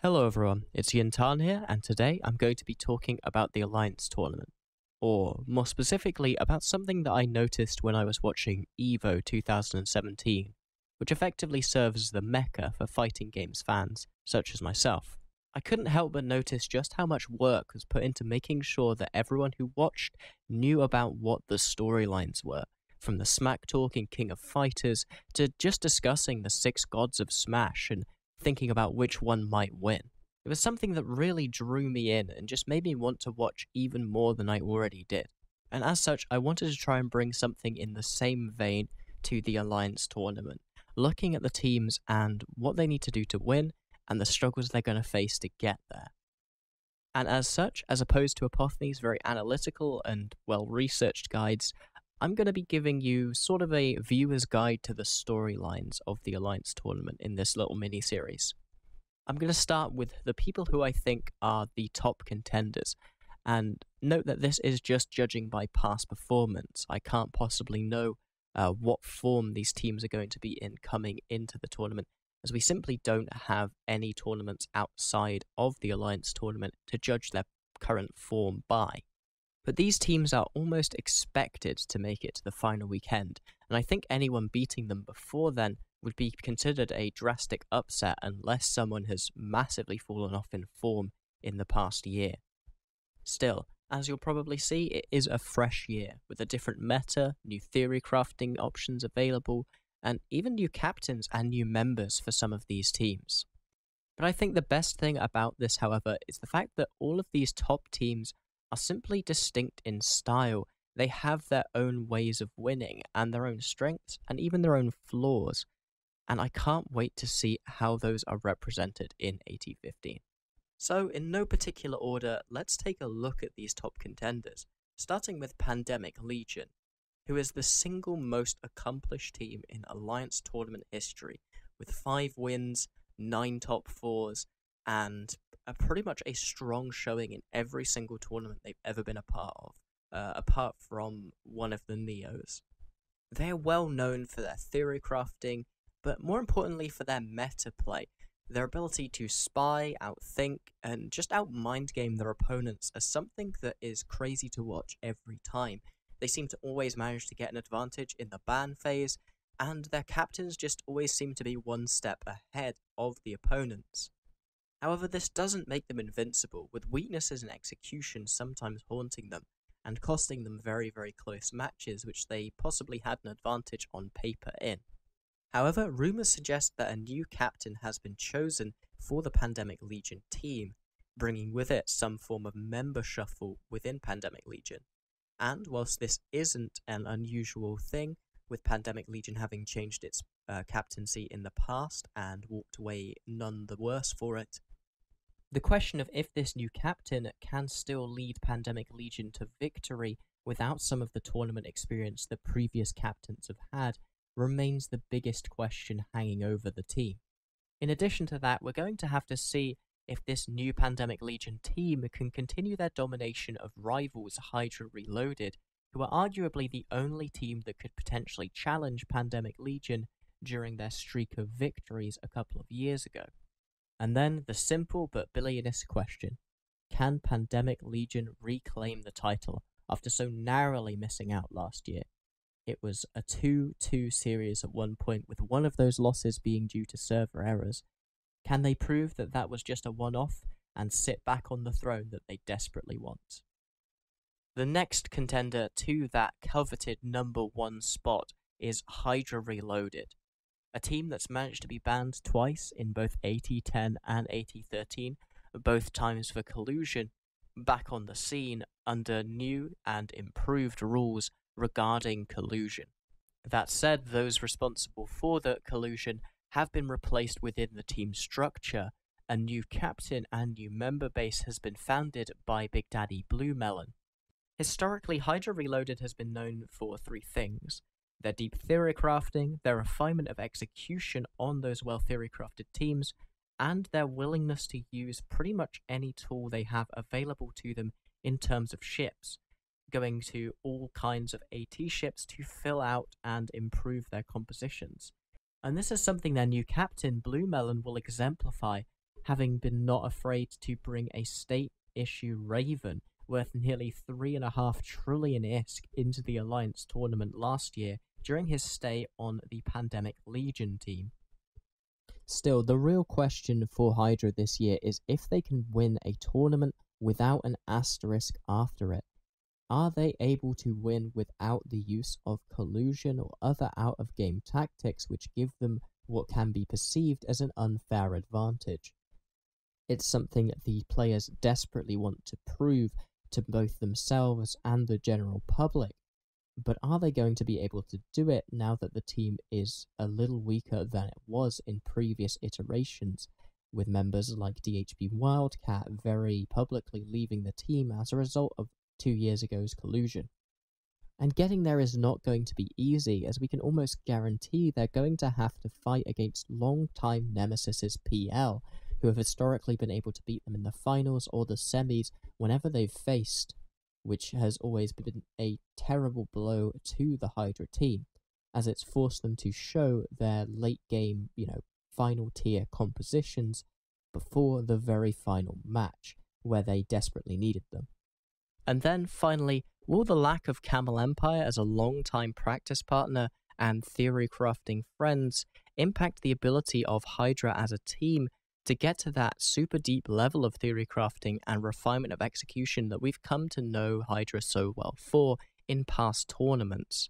Hello everyone, it's Jin'taan here, and today I'm going to be talking about the Alliance Tournament. Or, more specifically, about something that I noticed when I was watching EVO 2017, which effectively serves as the mecca for fighting games fans, such as myself. I couldn't help but notice just how much work was put into making sure that everyone who watched knew about what the storylines were, from the smack talk in King of Fighters to just discussing the 6 gods of Smash and thinking about which one might win. It was something that really drew me in and just made me want to watch even more than I already did. And as such, I wanted to try and bring something in the same vein to the Alliance Tournament, looking at the teams and what they need to do to win and the struggles they're going to face to get there. And as such, as opposed to Apothene's very analytical and well-researched guides, I'm going to be giving you sort of a viewer's guide to the storylines of the Alliance Tournament in this little mini-series. I'm going to start with the people who I think are the top contenders, and note that this is just judging by past performance. I can't possibly know what form these teams are going to be in coming into the tournament, as we simply don't have any tournaments outside of the Alliance Tournament to judge their current form by. But these teams are almost expected to make it to the final weekend, and I think anyone beating them before then would be considered a drastic upset unless someone has massively fallen off in form in the past year. Still, as you'll probably see, it is a fresh year, with a different meta, new theory crafting options available, and even new captains and new members for some of these teams. But I think the best thing about this, however, is the fact that all of these top teams are simply distinct in style. They have their own ways of winning, and their own strengths, and even their own flaws. And I can't wait to see how those are represented in AT15. So, in no particular order, let's take a look at these top contenders, starting with Pandemic Legion, who is the single most accomplished team in Alliance Tournament history, with 5 wins, 9 top 4s, and pretty much a strong showing in every single tournament they've ever been a part of, apart from one of the Neos. They are well known for their theory crafting, but more importantly for their meta play, their ability to spy, outthink, and just out-mind game their opponents as something that is crazy to watch every time. They seem to always manage to get an advantage in the ban phase, and their captains just always seem to be one step ahead of the opponents. However, this doesn't make them invincible, with weaknesses in execution sometimes haunting them, and costing them very, very close matches which they possibly had an advantage on paper in. However, rumours suggest that a new captain has been chosen for the Pandemic Legion team, bringing with it some form of member shuffle within Pandemic Legion. And whilst this isn't an unusual thing, with Pandemic Legion having changed its captaincy in the past and walked away none the worse for it, the question of if this new captain can still lead Pandemic Legion to victory without some of the tournament experience the previous captains have had remains the biggest question hanging over the team. In addition to that, we're going to have to see if this new Pandemic Legion team can continue their domination of rivals Hydra Reloaded, who are arguably the only team that could potentially challenge Pandemic Legion during their streak of victories a couple of years ago. And then the simple but billionist question: can Pandemic Legion reclaim the title after so narrowly missing out last year? It was a 2-2 series at one point, with one of those losses being due to server errors. Can they prove that that was just a one-off and sit back on the throne that they desperately want? The next contender to that coveted number 1 spot is Hydra Reloaded, a team that's managed to be banned twice in both AT10 and AT13, both times for collusion, back on the scene under new and improved rules regarding collusion. That said, those responsible for the collusion have been replaced within the team structure. A new captain and new member base has been founded by Big Daddy Blue Melon. Historically, Hydra Reloaded has been known for 3 things: their deep theory crafting, their refinement of execution on those well theory crafted teams, and their willingness to use pretty much any tool they have available to them in terms of ships, going to all kinds of AT ships to fill out and improve their compositions. And this is something their new captain, Blue Melon, will exemplify, having been not afraid to bring a state-issue Raven worth nearly 3.5 trillion ISK into the Alliance tournament last year during his stay on the Pandemic Legion team. Still, the real question for Hydra this year is if they can win a tournament without an asterisk after it. Are they able to win without the use of collusion or other out-of-game tactics which give them what can be perceived as an unfair advantage? It's something the players desperately want to prove to both themselves and the general public, but are they going to be able to do it now that the team is a little weaker than it was in previous iterations, with members like DHB Wildcat very publicly leaving the team as a result of 2 years ago's collusion? And getting there is not going to be easy, as we can almost guarantee they're going to have to fight against long-time nemesises PL, who have historically been able to beat them in the finals or the semis whenever they've faced, which has always been a terrible blow to the Hydra team, as it's forced them to show their late-game, final tier compositions before the very final match, where they desperately needed them. And then, finally, will the lack of Camel Empire as a long-time practice partner and theory-crafting friends impact the ability of Hydra as a team to get to that super deep level of theory crafting and refinement of execution that we've come to know Hydra so well for in past tournaments?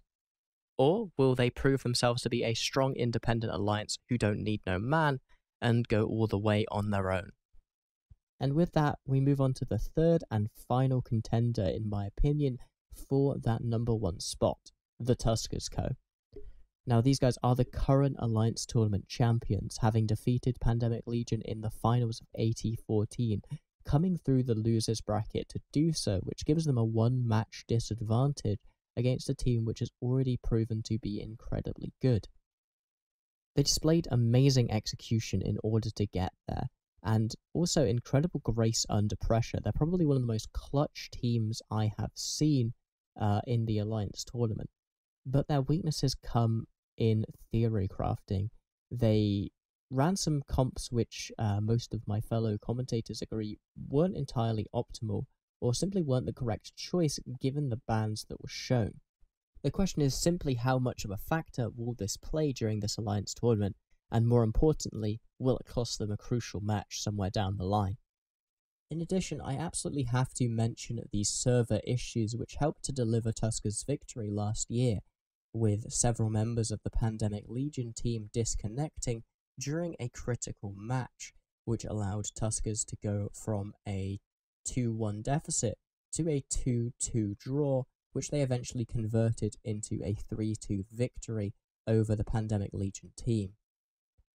Or will they prove themselves to be a strong independent alliance who don't need no man and go all the way on their own? And with that, we move on to the third and final contender, in my opinion, for that number 1 spot, the Tuskers Co. Now, these guys are the current Alliance Tournament champions, having defeated Pandemic Legion in the finals of AT14, coming through the losers bracket to do so, which gives them a 1-match disadvantage against a team which has already proven to be incredibly good. They displayed amazing execution in order to get there, and also incredible grace under pressure. They're probably one of the most clutch teams I have seen in the Alliance Tournament. But their weaknesses come in theory crafting. They ran some comps which most of my fellow commentators agree weren't entirely optimal, or simply weren't the correct choice given the bans that were shown. The question is simply how much of a factor will this play during this Alliance tournament, and more importantly, will it cost them a crucial match somewhere down the line? In addition, I absolutely have to mention these server issues which helped to deliver Tuskers' victory last year, with several members of the Pandemic Legion team disconnecting during a critical match, which allowed Tuskers to go from a 2-1 deficit to a 2-2 draw, which they eventually converted into a 3-2 victory over the Pandemic Legion team.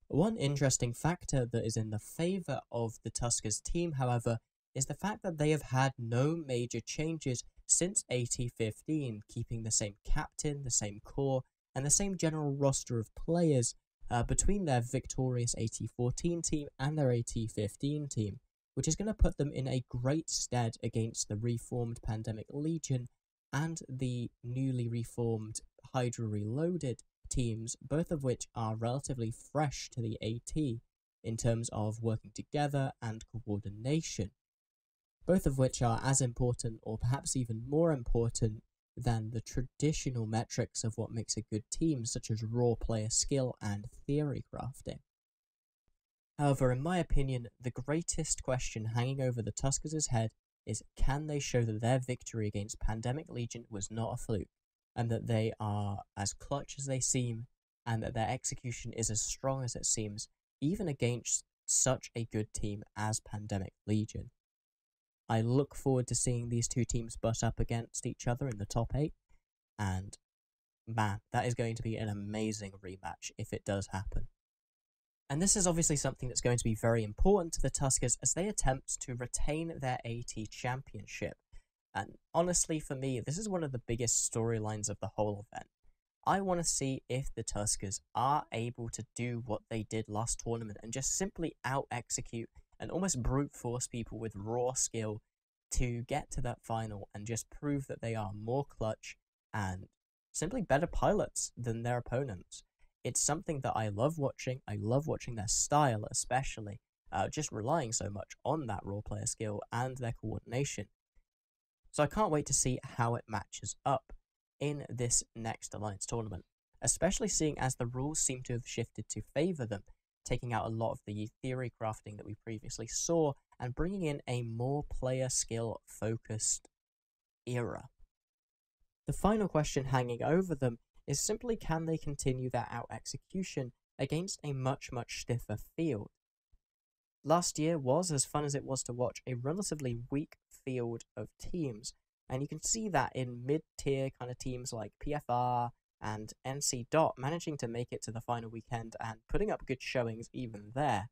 One interesting factor that is in the favour of the Tuskers team, however, is the fact that they have had no major changes since AT15, keeping the same captain, the same core, and the same general roster of players between their victorious AT14 team and their AT15 team, which is going to put them in a great stead against the reformed Pandemic Legion and the newly reformed Hydra Reloaded teams, both of which are relatively fresh to the AT in terms of working together and coordination, both of which are as important or perhaps even more important than the traditional metrics of what makes a good team, such as raw player skill and theory crafting. However, in my opinion, the greatest question hanging over the Tuskers' head is, can they show that their victory against Pandemic Legion was not a fluke, and that they are as clutch as they seem, and that their execution is as strong as it seems, even against such a good team as Pandemic Legion. I look forward to seeing these two teams butt up against each other in the top 8, and man, that is going to be an amazing rematch if it does happen. And this is obviously something that's going to be very important to the Tuskers as they attempt to retain their AT championship. And honestly, for me, this is one of the biggest storylines of the whole event. I want to see if the Tuskers are able to do what they did last tournament and just simply out-execute and almost brute force people with raw skill to get to that final and just prove that they are more clutch and simply better pilots than their opponents. It's something that I love watching. I love watching their style especially, just relying so much on that raw player skill and their coordination. So I can't wait to see how it matches up in this next Alliance tournament, especially seeing as the rules seem to have shifted to favour them, taking out a lot of the theory crafting that we previously saw and bringing in a more player skill focused era. The final question hanging over them is simply, can they continue their out execution against a much stiffer field? Last year was, as fun as it was to watch, a relatively weak field of teams, and you can see that in mid-tier kind of teams like PFR and NC Dot managing to make it to the final weekend and putting up good showings even there.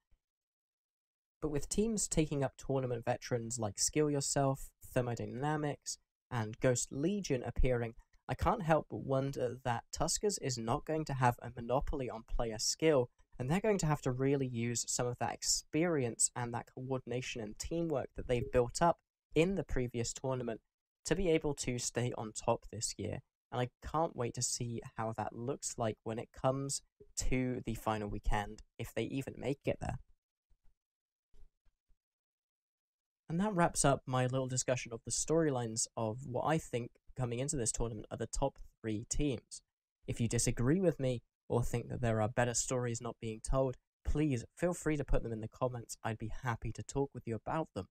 But with teams taking up tournament veterans like Skill Yourself, Thermodynamics, and Ghost Legion appearing, I can't help but wonder that Tuskers is not going to have a monopoly on player skill, and they're going to have to really use some of that experience and that coordination and teamwork that they've built up in the previous tournament to be able to stay on top this year. And I can't wait to see how that looks like when it comes to the final weekend, if they even make it there. And that wraps up my little discussion of the storylines of what I think coming into this tournament are the top 3 teams. If you disagree with me or think that there are better stories not being told, please feel free to put them in the comments. I'd be happy to talk with you about them.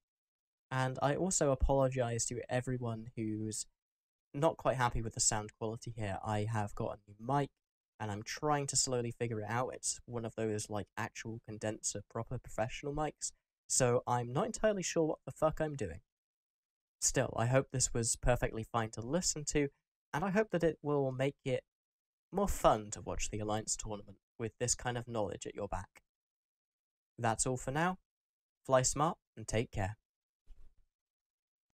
And I also apologise to everyone who's not quite happy with the sound quality here. I have got a new mic, and I'm trying to slowly figure it out. It's one of those, like, actual condenser, proper professional mics, so I'm not entirely sure what the fuck I'm doing. Still, I hope this was perfectly fine to listen to, and I hope that it will make it more fun to watch the Alliance tournament with this kind of knowledge at your back. That's all for now. Fly smart and take care.